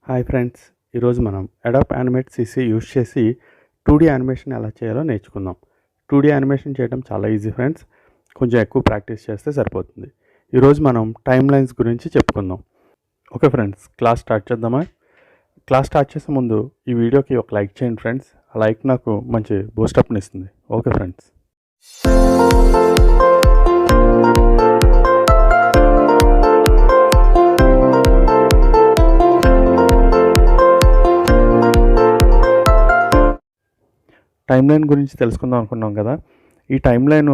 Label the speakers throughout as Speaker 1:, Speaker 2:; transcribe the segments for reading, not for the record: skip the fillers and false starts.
Speaker 1: Hi friends, ఈరోజు మనం అడాప్ animate CC use చేసి 2D యానిమేషన్ ఎలా చేయాలో నేర్చుకుందాం. 2D యానిమేషన్ చేయడం చాలా ఈజీ ఫ్రెండ్స్, కొంచెం ఎక్కువ ప్రాక్టీస్ చేస్తే సరిపోతుంది. ఈరోజు మనం టైమ్ లైన్స్ గురించి చెప్పుకుందాం. ఓకే ఫ్రెండ్స్, క్లాస్ స్టార్ట్ చేద్దామా? క్లాస్ స్టార్ట్ చేసే ముందు ఈ వీడియోకి ఒక లైక్ చేయండి ఫ్రెండ్స్. ఆ లైక్ నాకు మంచి బూస్టప్ని ఇస్తుంది. Okay friends. టైమ్ లైన్ గురించి తెలుసుకుందాం అనుకున్నాం కదా. ఈ టైమ్ లైన్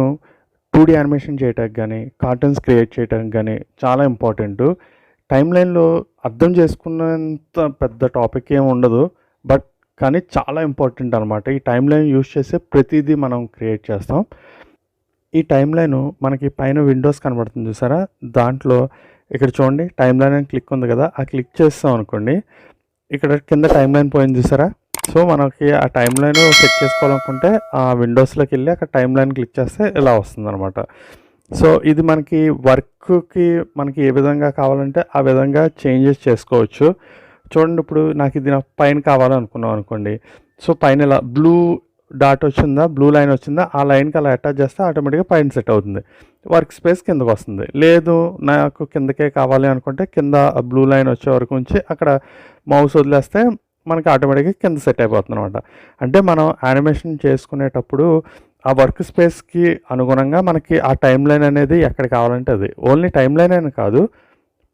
Speaker 1: 2D యానిమేషన్ చేయడానికి కానీ కార్టూన్స్ క్రియేట్ చేయడానికి కానీ చాలా ఇంపార్టెంట్. టైమ్ లైన్లో అర్థం చేసుకున్నంత పెద్ద టాపిక్ ఏమి ఉండదు, బట్ కానీ చాలా ఇంపార్టెంట్ అనమాట. ఈ టైమ్ లైన్ యూజ్ చేసే ప్రతిదీ మనం క్రియేట్ చేస్తాం. ఈ టైమ్ లైన్ మనకి పైన విండోస్ కనబడుతుంది చూసారా, దాంట్లో ఇక్కడ చూడండి టైమ్ లైన్ అని క్లిక్ ఉంది కదా, ఆ క్లిక్ చేస్తాం అనుకోండి, ఇక్కడ కింద టైమ్ లైన్ పోయింది చూసారా. సో మనకి ఆ టైమ్ లైన్ సెట్ చేసుకోవాలనుకుంటే ఆ విండోస్లోకి వెళ్ళి అక్కడ టైమ్ లైన్ క్లిక్ చేస్తే ఇలా వస్తుంది అనమాట. సో ఇది మనకి వర్క్కి మనకి ఏ విధంగా కావాలంటే ఆ విధంగా చేంజెస్ చేసుకోవచ్చు. చూడండి, ఇప్పుడు నాకు ఇది పైన కావాలనుకున్నాం అనుకోండి, సో పైన ఇలా బ్లూ డాట్ వచ్చిందా, బ్లూ లైన్ వచ్చిందా, ఆ లైన్కి అలా అటాచ్ చేస్తే ఆటోమేటిక్గా పైన సెట్ అవుతుంది. వర్క్ స్పేస్ కిందకు వస్తుంది. లేదు నాకు కిందకే కావాలి అనుకుంటే కింద బ్లూ లైన్ వచ్చే వరకు ఉంచి అక్కడ మౌస్ వదిలేస్తే మనకి ఆటోమేటిక్గా కింద సెట్ అయిపోతుంది అనమాట. అంటే మనం యానిమేషన్ చేసుకునేటప్పుడు ఆ వర్క్ స్పేస్కి అనుగుణంగా మనకి ఆ టైమ్ లైన్ అనేది ఎక్కడ కావాలంటే అది, ఓన్లీ టైమ్ లైన్ అని కాదు,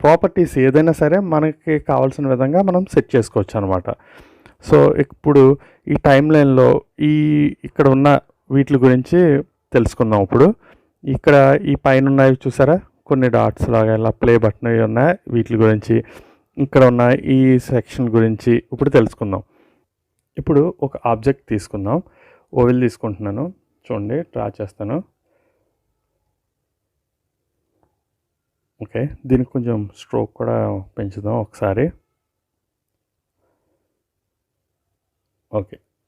Speaker 1: ప్రాపర్టీస్ ఏదైనా సరే మనకి కావాల్సిన విధంగా మనం సెట్ చేసుకోవచ్చు అనమాట. సో ఇప్పుడు ఈ టైమ్ లైన్లో ఇక్కడ ఉన్న వీటి గురించి తెలుసుకుందాం. ఇప్పుడు ఇక్కడ ఈ పైన ఉన్నవి చూసారా, కొన్ని డాట్స్ లాగా ఇలా ప్లే బటన్ ఉన్నాయి, వీటి గురించి ఇక్కడ ఉన్న ఈ సెక్షన్ గురించి ఇప్పుడు తెలుసుకుందాం. ఇప్పుడు ఒక ఆబ్జెక్ట్ తీసుకుందాం. ఓవెల్ తీసుకుంటున్నాను, చూడండి డ్రా చేస్తాను. ఓకే, దీనికి కొంచెం స్ట్రోక్ కూడా పెంచుదాం ఒకసారి.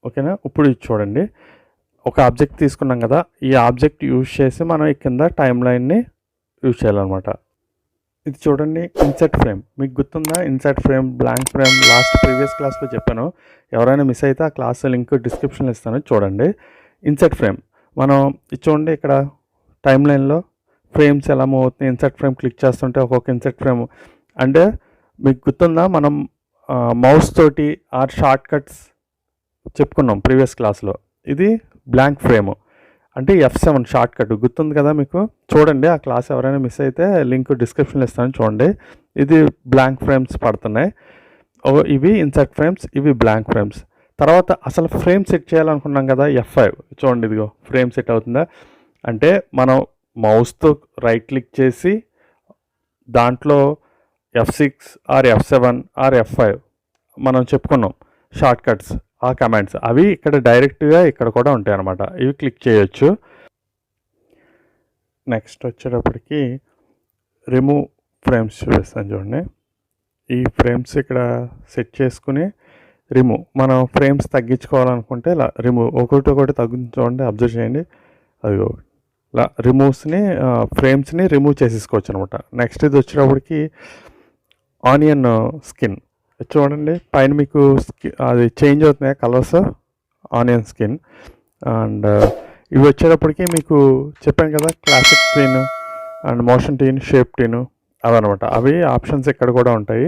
Speaker 1: ఓకేనా. ఇప్పుడు ఇది చూడండి, ఒక ఆబ్జెక్ట్ తీసుకున్నాం కదా, ఈ ఆబ్జెక్ట్ యూజ్ చేసి మనం ఈ కింద టైమ్ లైన్ని యూజ్ చేయాలన్నమాట. ఇది చూడండి, ఇన్సర్ట్ ఫ్రేమ్ మీకు గుర్తుందా? Insert frame, blank frame last previous క్లాస్లో చెప్పాను. ఎవరైనా మిస్ అయితే ఆ క్లాస్ లింక్ డిస్క్రిప్షన్లో ఇస్తాను, చూడండి. ఇన్సర్ట్ ఫ్రేమ్ మనం చూడండి, ఇక్కడ టైమ్ లైన్లో ఫ్రేమ్స్ ఎలా మూవ్ అవుతుంది. ఇన్సర్ట్ ఫ్రేమ్ క్లిక్ చేస్తుంటే ఒక్కొక్క ఇన్సర్ట్ ఫ్రేమ్, అంటే మీకు గుర్తుందా మనం మౌస్ తోటి ఆర్ షార్ట్ కట్స్ చెప్పుకున్నాం ప్రీవియస్ క్లాస్లో. ఇది బ్లాంక్ ఫ్రేమ్ అంటే F7 షార్ట్ కట్ గుర్తుంది కదా మీకు. చూడండి, ఆ క్లాస్ ఎవరైనా మిస్ అయితే లింక్ డిస్క్రిప్షన్లో ఇస్తాను, చూడండి. ఇది బ్లాంక్ ఫ్రేమ్స్ పడుతున్నాయి, ఇవి ఇన్సర్ట్ ఫ్రేమ్స్, ఇవి బ్లాంక్ ఫ్రేమ్స్. తర్వాత అసలు ఫ్రేమ్ సెట్ చేయాలనుకున్నాం కదా, F5 చూడండి, ఇదిగో ఫ్రేమ్ సెట్ అవుతుందా. అంటే మనం మౌస్తో రైట్ క్లిక్ చేసి దాంట్లో F6 are F7 are F5 మనం చెప్పుకున్నాం షార్ట్ కట్స్, ఆ కమాండ్స్ అవి ఇక్కడ డైరెక్ట్గా ఇక్కడ కూడా ఉంటాయి అన్నమాట. ఇవి క్లిక్ చేయొచ్చు. నెక్స్ట్ వచ్చేటప్పటికి రిమూవ్ ఫ్రేమ్స్ చూపిస్తాను, చూడండి. ఈ ఫ్రేమ్స్ ఇక్కడ సెట్ చేసుకుని రిమూవ్, మనం ఫ్రేమ్స్ తగ్గించుకోవాలనుకుంటే ఇలా రిమూవ్ ఒకటి తగ్గించుకోండి, అబ్జర్వ్ చేయండి. అదిగో ఇలా ఫ్రేమ్స్ని రిమూవ్ చేసేసుకోవచ్చు అనమాట. నెక్స్ట్ ఇది వచ్చేటప్పటికి ఆనియన్ స్కిన్ చూడండి, పైన మీకు అది చేంజ్ అవుతున్నాయి కలర్స్, ఆనియన్ స్కిన్. అండ్ ఇవి వచ్చేటప్పటికి మీకు చెప్పాను కదా, classic tween and motion tween, shape tween అవన్నమాట. అవి ఆప్షన్స్ ఇక్కడ కూడా ఉంటాయి,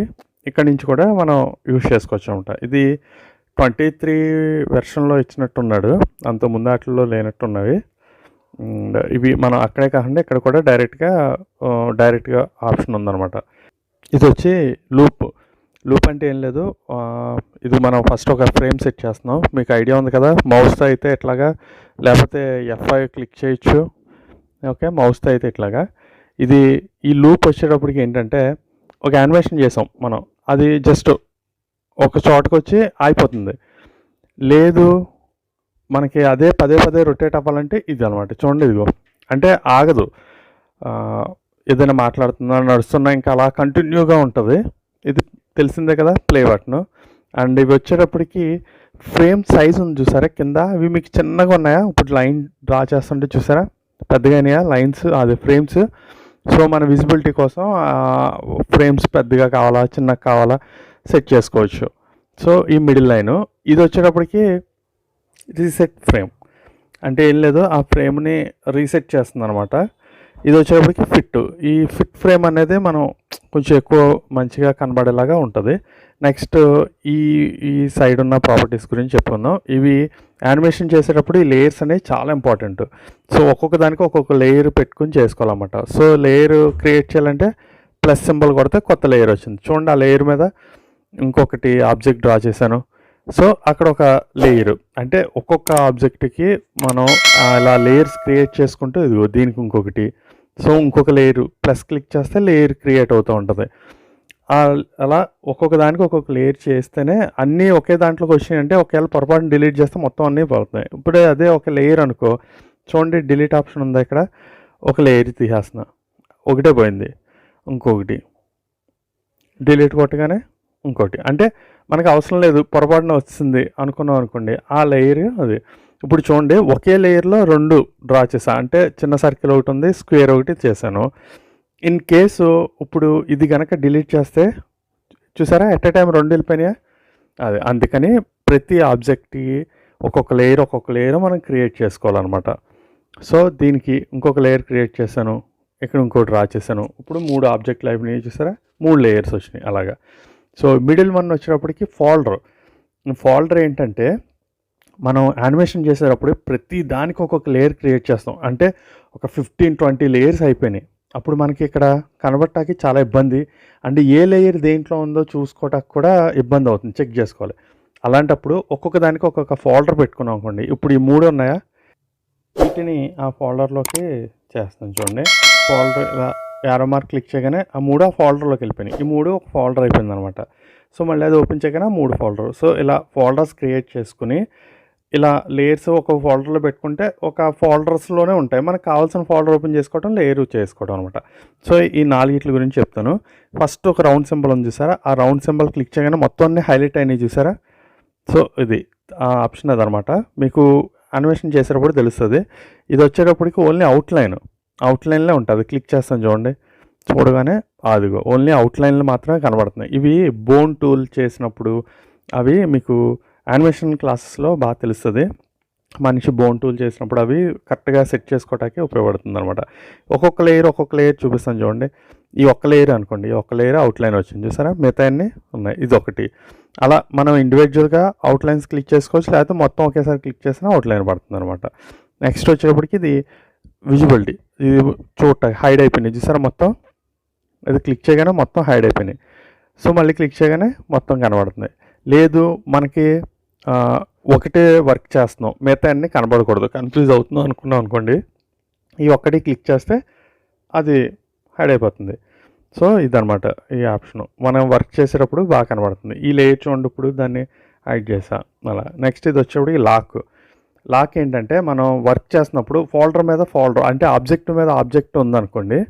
Speaker 1: ఇక్కడ నుంచి కూడా మనం యూజ్ చేసుకోవచ్చు అనమాట. ఇది 23 వెర్షన్లో ఇచ్చినట్టున్నాడు, అంత ముందు వాటిల్లో లేనట్టున్నవి. అండ్ ఇవి మనం అక్కడే కాకుండా ఇక్కడ కూడా డైరెక్ట్గా ఆప్షన్ ఉందన్నమాట. ఇది వచ్చి లూప్ అంటే ఏం లేదు, ఇది మనం ఫస్ట్ ఒక ఫ్రేమ్ సెట్ చేస్తున్నాం. మీకు ఐడియా ఉంది కదా, మౌస్తో అయితే ఇట్లాగా, లేకపోతే F5 క్లిక్ చేయొచ్చు. ఓకే, మౌస్తో అయితే ఇట్లాగా. ఈ లూప్ వచ్చేటప్పటికి ఏంటంటే ఒక యానిమేషన్ చేసాం మనం, అది జస్ట్ ఒక చోటకు వచ్చి ఆగిపోతుంది. లేదు మనకి అదే పదే రొటేట్ అవ్వాలంటే ఇది అనమాట. చూడండి, ఇదిగో అంటే ఆగదు, ఏదైనా మాట్లాడుతున్నా నడుస్తున్నా ఇంకా అలా కంటిన్యూగా ఉంటుంది. ఇది తెలిసిందే కదా, ప్లే బటన్. అండ్ ఇవి వచ్చేటప్పటికి ఫ్రేమ్ సైజ్ ఉంది చూసారా కింద, అవి మీకు చిన్నగా ఉన్నాయా, ఇప్పుడు లైన్ డ్రా చేస్తుంటే చూసారా పెద్దగా అయినాయా లైన్స్, అది ఫ్రేమ్స్. సో మన విజిబిలిటీ కోసం ఫ్రేమ్స్ పెద్దగా కావాలా చిన్నగా కావాలా, సెట్ చేసుకోవచ్చు. సో ఈ మిడిల్ లైను ఇది వచ్చేటప్పటికి రీసెట్ ఫ్రేమ్ అంటే ఏం లేదు, ఆ ఫ్రేమ్ని రీసెట్ చేస్తుంది అనమాట. ఇది వచ్చేటప్పటికి ఫిట్. ఈ ఫిట్ ఫ్రేమ్ అనేది మనం కొంచెం ఎక్కువ మంచిగా కనబడేలాగా ఉంటుంది. నెక్స్ట్ ఈ ఈ సైడ్ ఉన్న ప్రాపర్టీస్ గురించి చెప్పుకుందాం. ఇవి యానిమేషన్ చేసేటప్పుడు ఈ లేయర్స్ అనేవి చాలా ఇంపార్టెంట్. సో ఒక్కొక్క దానికి ఒక్కొక్క లేయర్ పెట్టుకుని చేసుకోవాలన్నమాట. సో లేయర్ క్రియేట్ చేయాలంటే ప్లస్ సింబల్ కొడితే కొత్త లేయర్ వచ్చింది. చూడండి, ఆ లేయర్ మీద ఇంకొకటి ఆబ్జెక్ట్ డ్రా చేశాను. సో అక్కడ ఒక లేయర్ అంటే ఒక్కొక్క ఆబ్జెక్ట్కి మనం ఇలా లేయర్స్ క్రియేట్ చేసుకుంటూ ఇదిగో దీనికి ఇంకొకటి, సో ఇంకొక లేయర్ ప్లస్ క్లిక్ చేస్తే లేయర్ క్రియేట్ అవుతూ ఉంటుంది. అలా ఒక్కొక్క దానికి ఒక్కొక్క లేయర్ చేస్తేనే అన్నీ ఒకే దాంట్లోకి వచ్చినాయంటే ఒకవేళ పొరపాటున డిలీట్ చేస్తే మొత్తం అన్నీ పడుతున్నాయి. ఇప్పుడు అదే ఒక లేయర్ అనుకో, చూడండి డిలీట్ ఆప్షన్ ఉంది ఇక్కడ, ఒక లేయర్ తీసేస్తున్నా, ఒకటే పోయింది, ఇంకొకటి డిలీట్ కొట్టగానే ఇంకోటి, అంటే మనకు అవసరం లేదు పొరపాటున వచ్చింది అనుకున్నాం అనుకోండి, ఆ లేయర్ అది. ఇప్పుడు చూడండి ఒకే లేయర్లో రెండు డ్రా చేశాను, అంటే చిన్న సర్కిల్ ఒకటి ఉంది, స్క్వేర్ ఒకటి చేశాను. ఇన్ కేసు ఇప్పుడు ఇది కనుక డిలీట్ చేస్తే చూసారా ఎట్ ఏ టైం రెండు వెళ్ళిపోయినాయా, అది. అందుకని ప్రతి ఆబ్జెక్ట్కి ఒక్కొక్క లేయర్ మనం క్రియేట్ చేసుకోవాలన్నమాట. సో దీనికి ఇంకొక లేయర్ క్రియేట్ చేశాను, ఇక్కడ ఇంకోటి డ్రా చేశాను. ఇప్పుడు 3 ఆబ్జెక్ట్లు అయిపోయినాయి చూసారా, 3 లేయర్స్ వచ్చినాయి అలాగా. సో మిడిల్ వన్ వచ్చేటప్పటికి ఫోల్డర్ ఏంటంటే మనం యానిమేషన్ చేసేటప్పుడు ప్రతి దానికి ఒక్కొక్క లేయర్ క్రియేట్ చేస్తాం. అంటే ఒక 15-20 లేయర్స్ అయిపోయినాయి. అప్పుడు మనకి ఇక్కడ కనబడటానికి చాలా ఇబ్బంది, అంటే ఏ లేయర్ దేంట్లో ఉందో చూసుకోవటానికి కూడా ఇబ్బంది అవుతుంది, చెక్ చేసుకోవాలి. అలాంటప్పుడు ఒక్కొక్క దానికి ఒక్కొక్క ఫోల్డర్ పెట్టుకున్నాం అనుకోండి. ఇప్పుడు ఈ 3 ఉన్నాయా, వీటిని ఆ ఫోల్డర్లోకి చేస్తాను. చూడండి ఫోల్డర్ ఇలా యారో మార్క్ క్లిక్ చేయగానే ఆ 3 ఆ ఫోల్డర్లోకి వెళ్ళిపోయినాయి. ఈ 3 ఒక ఫోల్డర్ అయిపోయింది అనమాట. సో మళ్ళీ అది ఓపెన్ చేయగానే 3 ఫోల్డర్. సో ఇలా ఫోల్డర్స్ క్రియేట్ చేసుకుని ఇలా లేయర్స్ ఒక ఫోల్డర్లో పెట్టుకుంటే ఒక ఫోల్డర్స్లోనే ఉంటాయి. మనకు కావాల్సిన ఫోల్డర్ ఓపెన్ చేసుకోవడం, లేయర్ చేసుకోవడం అనమాట. సో ఈ 4 గురించి చెప్తాను. ఫస్ట్ ఒక రౌండ్ సింబల్ ఉంది చూసారా, ఆ రౌండ్ సింబల్ క్లిక్ చేయగానే మొత్తం అన్ని హైలైట్ అయినాయి చూసారా. సో ఇది ఆప్షన్ అదనమాట, మీకు యానిమేషన్ చేసేటప్పుడు తెలుస్తుంది. ఇది వచ్చేటప్పటికి ఓన్లీ అవుట్లైన్లో ఉంటుంది. క్లిక్ చేస్తాను చూడండి, చూడగానే అదిగో ఓన్లీ అవుట్లైన్లు మాత్రమే కనబడుతున్నాయి. ఇవి బోన్ టూల్ చేసినప్పుడు అవి మీకు యానిమేషన్ క్లాసెస్లో బాగా తెలుస్తుంది. మనిషి బోన్ టూల్ చేసినప్పుడు అవి కరెక్ట్గా సెట్ చేసుకోవడానికి ఉపయోగపడుతుంది అనమాట. ఒక్కొక్క లేయర్ చూపిస్తాను చూడండి. ఈ ఒక్క లేయర్ అనుకోండి, ఈ ఒక్క లేయర్ అవుట్లైన్ వచ్చింది చూసారా, మిగతా అన్నీ ఉన్నాయి, ఇది ఒకటి. అలా మనం ఇండివిజువల్గా అవుట్లైన్స్ క్లిక్ చేసుకోవచ్చు, లేకపోతే మొత్తం ఒకేసారి క్లిక్ చేసినా అవుట్లైన్ పడుతుంది అనమాట. నెక్స్ట్ వచ్చేటప్పటికి ఇది విజిబిలిటీ, ఇది చూడటానికి హైడ్ అయిపోయినాయి చూసారా మొత్తం, ఇది క్లిక్ చేయగానే మొత్తం హైడ్ అయిపోయినాయి. సో మళ్ళీ క్లిక్ చేయగానే మొత్తం కనబడుతుంది. లేదు మనకి ఒకటే వర్క్ చేస్తున్నాం, మిగతా అన్నీ కనబడకూడదు, కన్ఫ్యూజ్ అవుతున్నాం అనుకున్నాం అనుకోండి, ఈ ఒక్కటి క్లిక్ చేస్తే అది హైడ్ అయిపోతుంది. సో ఇదనమాట ఈ ఆప్షను, మనం వర్క్ చేసేటప్పుడు బాగా కనబడుతుంది. ఈ లేయర్ చూడండి, ఇప్పుడు దాన్ని హైడ్ చేసా అలా. నెక్స్ట్ ఇది వచ్చేప్పుడు లాక్ ఏంటంటే మనం వర్క్ చేస్తున్నప్పుడు ఫోల్డర్ మీద ఫోల్డర్, అంటే ఆబ్జెక్ట్ మీద ఆబ్జెక్ట్ ఉందనుకోండి,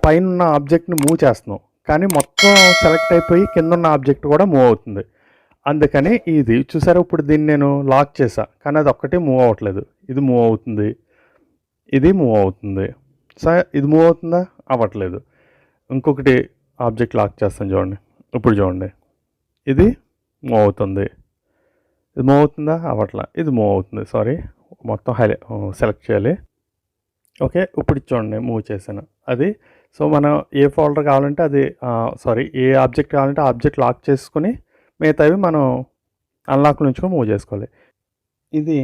Speaker 1: పైన ఉన్న ఆబ్జెక్ట్ని మూవ్ చేస్తున్నాం కానీ మొత్తం సెలెక్ట్ అయిపోయి కింద ఉన్న ఆబ్జెక్ట్ కూడా మూవ్ అవుతుంది. అందుకని ఇది చూసారా, ఇప్పుడు దీన్ని నేను లాక్ చేసా కానీ అది ఒక్కటే మూవ్ అవ్వట్లేదు, ఇది మూవ్ అవుతుంది, ఇది మూవ్ అవుతుంది. సో ఇది మూవ్ అవుతుందా, అవ్వట్లేదు. ఇంకొకటి ఆబ్జెక్ట్ లాక్ చేస్తాను చూడండి, ఇప్పుడు చూడండి ఇది మూవ్ అవుతుంది, ఇది మూవ్ అవుతుందా, అవ్వట్లా, ఇది మూవ్ అవుతుంది. సారీ, మొత్తం సెలెక్ట్ చేయాలి. ఓకే, ఇప్పుడు చూడండి మూవ్ చేశాను అది. సో మనం ఏ ఫోల్డర్ కావాలంటే అది ఏ ఆబ్జెక్ట్ కావాలంటే ఆబ్జెక్ట్ లాక్ చేసుకుని మిగతావి మనం అన్లాక్ నుంచి మూవ్ చేసుకోవాలి. ఇది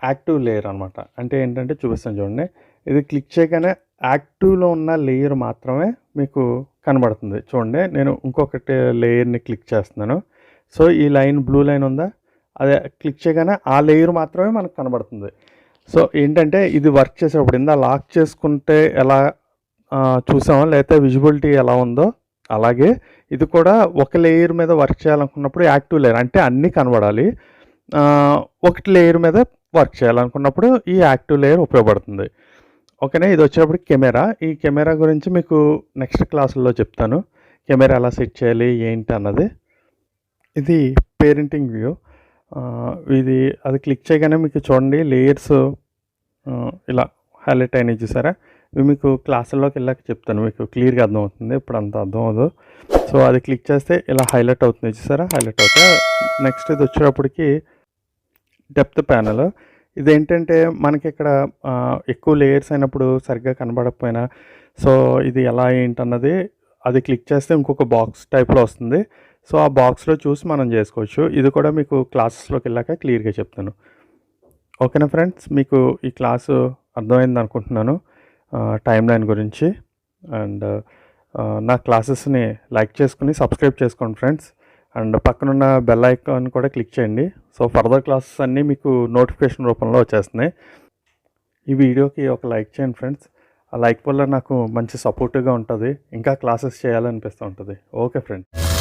Speaker 1: యాక్టివ్ లేయర్ అనమాట. అంటే ఏంటంటే చూపిస్తాను చూడండి, ఇది క్లిక్ చేయగానే యాక్టివ్లో ఉన్న లేయర్ మాత్రమే మీకు కనబడుతుంది. చూడండి నేను ఇంకొకటి లేయర్ని క్లిక్ చేస్తున్నాను. సో ఈ లైన్ బ్లూ లైన్ ఉందా, అదే క్లిక్ చేయగానే ఆ లేయర్ మాత్రమే మనకు కనబడుతుంది. సో ఏంటంటే ఇది వర్క్ చేసేటప్పుడు ఇందా లాక్ చేసుకుంటే ఎలా చూసామో, లేకపోతే విజిబిలిటీ ఎలా ఉందో అలాగే ఇది కూడా ఒక లేయర్ మీద వర్క్ చేయాలనుకున్నప్పుడు యాక్టివ్ లేయర్ అంటే అన్నీ కనబడాలి. ఒకటి లేయర్ మీద వర్క్ చేయాలనుకున్నప్పుడు ఈ యాక్టివ్ లేయర్ ఉపయోగపడుతుంది. ఓకేనా. ఇది వచ్చేటప్పుడు కెమెరా, ఈ కెమెరా గురించి మీకు నెక్స్ట్ క్లాసుల్లో చెప్తాను, కెమెరా ఎలా సెట్ చేయాలి ఏంటి అన్నది. ఇది పేరెంటింగ్ వ్యూ, ఇది అది క్లిక్ చేయగానే మీకు చూడండి లేయర్స్ ఇలా హైలైట్ అయినాయి చూసారా. ఇవి మీకు క్లాసుల్లోకి వెళ్ళాక చెప్తాను, మీకు క్లియర్గా అర్థమవుతుంది, ఇప్పుడు అంత అర్థం అవ్వదు. సో అది క్లిక్ చేస్తే ఇలా హైలైట్ అవుతుంది చూసారా, హైలైట్ అవుతే నెక్స్ట్ ఇది వచ్చేటప్పటికి డెప్త్ ప్యానల్. ఇదేంటంటే మనకి ఇక్కడ ఎక్కువ లేయర్స్ అయినప్పుడు సరిగ్గా కనబడకపోయినా సో ఇది ఎలా ఏంటన్నది అది క్లిక్ చేస్తే ఇంకొక బాక్స్ టైప్లో వస్తుంది. సో ఆ బాక్స్లో చూసి మనం చేసుకోవచ్చు. ఇది కూడా మీకు క్లాసెస్లోకి వెళ్ళాక క్లియర్గా చెప్తాను. ఓకేనా ఫ్రెండ్స్, మీకు ఈ క్లాసు అర్థమైంది అనుకుంటున్నాను టైం లైన్ గురించి. అండ్ నా క్లాసెస్ని లైక్ చేసుకుని సబ్స్క్రైబ్ చేసుకోండి ఫ్రెండ్స్. అండ్ పక్కనున్న బెల్ ఐకాన్ కూడా క్లిక్ చేయండి. సో ఫర్దర్ క్లాసెస్ అన్నీ మీకు నోటిఫికేషన్ రూపంలో వచ్చేస్తున్నాయి. ఈ వీడియోకి ఒక లైక్ చేయండి ఫ్రెండ్స్. ఆ లైక్ వల్ల నాకు మంచి సపోర్టివ్గా ఉంటుంది, ఇంకా క్లాసెస్ చేయాలనిపిస్తూ ఉంటుంది. Okay friends.